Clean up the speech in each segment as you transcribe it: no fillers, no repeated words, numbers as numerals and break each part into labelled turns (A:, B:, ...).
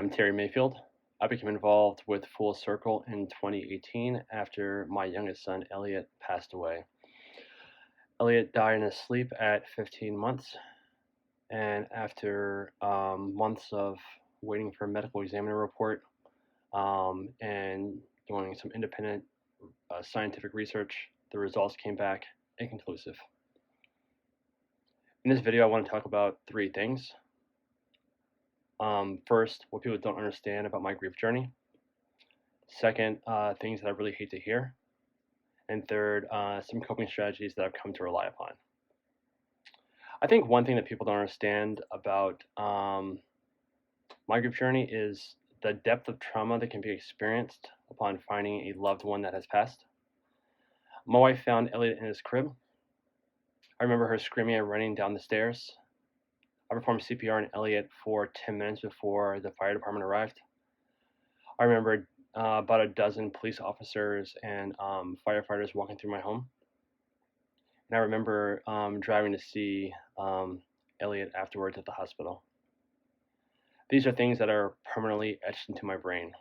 A: I'm Terry Mayfield. I became involved with Full Circle in 2018 after my youngest son, Elliot, passed away. Elliot died in his sleep at 15 months, and after months of waiting for a medical examiner report and doing some independent scientific research, the results came back inconclusive. In this video, I want to talk about three things. First, what people don't understand about my grief journey. Second, things that I really hate to hear. And third, some coping strategies that I've come to rely upon. I think one thing that people don't understand about my grief journey is the depth of trauma that can be experienced upon finding a loved one that has passed. My wife found Elliot in his crib. I remember her screaming and running down the stairs. I performed CPR on Elliot for 10 minutes before the fire department arrived. I remember about a dozen police officers and firefighters walking through my home. And I remember driving to see Elliot afterwards at the hospital. These are things that are permanently etched into my brain.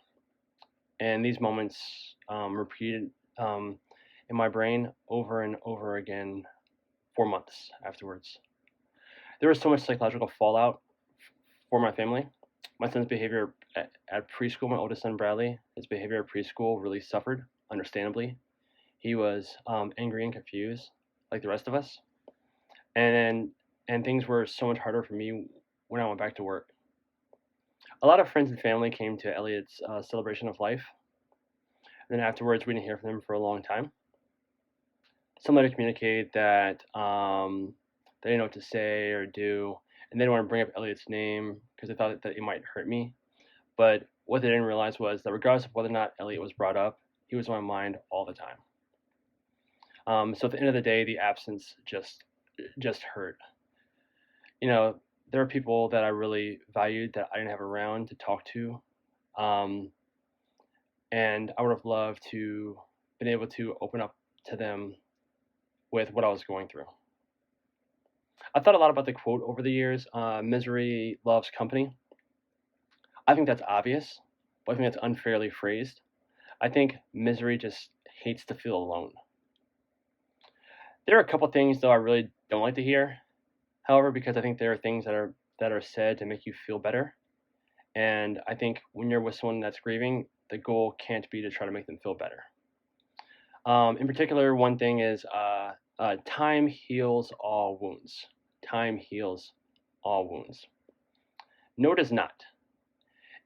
A: And these moments repeated in my brain over and over again for months afterwards. There was so much psychological fallout for my family. My son's behavior at preschool, my oldest son Bradley, his behavior at preschool really suffered, understandably. He was angry and confused, like the rest of us. And things were so much harder for me when I went back to work. A lot of friends and family came to Elliot's celebration of life. And then afterwards, we didn't hear from them for a long time. Some later communicated that they didn't know what to say or do, and they didn't want to bring up Elliot's name because they thought that it might hurt me. But what they didn't realize was that regardless of whether or not Elliot was brought up, he was on my mind all the time. So at the end of the day, the absence just hurt. You know, there are people that I really valued that I didn't have around to talk to, and I would have loved to been able to open up to them with what I was going through. I've thought a lot about the quote over the years, misery loves company. I think that's obvious, but I think that's unfairly phrased. I think misery just hates to feel alone. There are a couple things, though, I really don't like to hear, however, because I think there are things that are said to make you feel better. And I think when you're with someone that's grieving, the goal can't be to try to make them feel better. In particular, one thing is time heals all wounds. Time heals all wounds. No, it does not.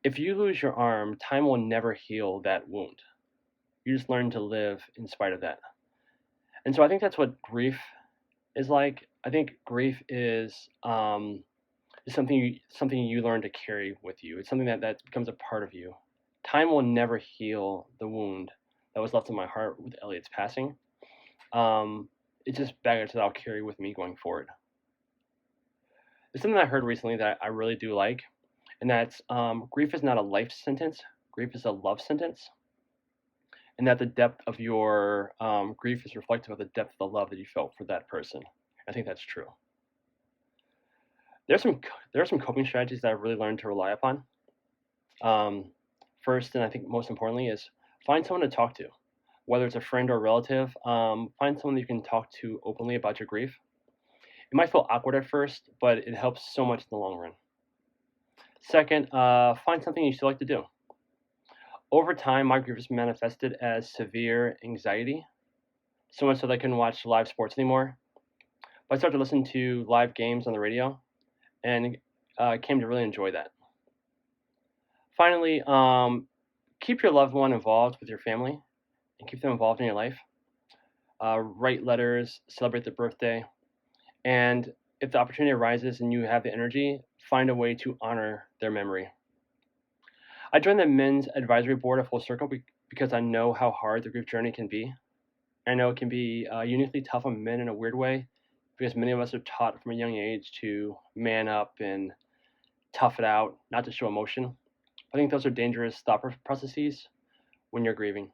A: If you lose your arm, time will never heal that wound. You just learn to live in spite of that. And so I think that's what grief is like. I think grief is something you learn to carry with you. It's something that becomes a part of you. Time will never heal the wound that was left in my heart with Elliot's passing. It's just baggage that I'll carry with me going forward. There's something I heard recently that I really do like, and that's grief is not a life sentence. Grief is a love sentence, and that the depth of your grief is reflective of the depth of the love that you felt for that person. I think that's true. There are some coping strategies that I've really learned to rely upon. First, and I think most importantly, is find someone to talk to, whether it's a friend or a relative. Find someone that you can talk to openly about your grief. It might feel awkward at first, but it helps so much in the long run. Second, find something you still like to do. Over time, my grief has manifested as severe anxiety, so much so that I couldn't watch live sports anymore. But I started to listen to live games on the radio, and came to really enjoy that. Finally, keep your loved one involved with your family, and keep them involved in your life. Write letters, celebrate their birthday, and if the opportunity arises and you have the energy, find a way to honor their memory. I joined the men's advisory board of Full Circle because I know how hard the grief journey can be. I know it can be uniquely tough on men in a weird way, because many of us are taught from a young age to man up and tough it out, not to show emotion. I think those are dangerous thought processes when you're grieving.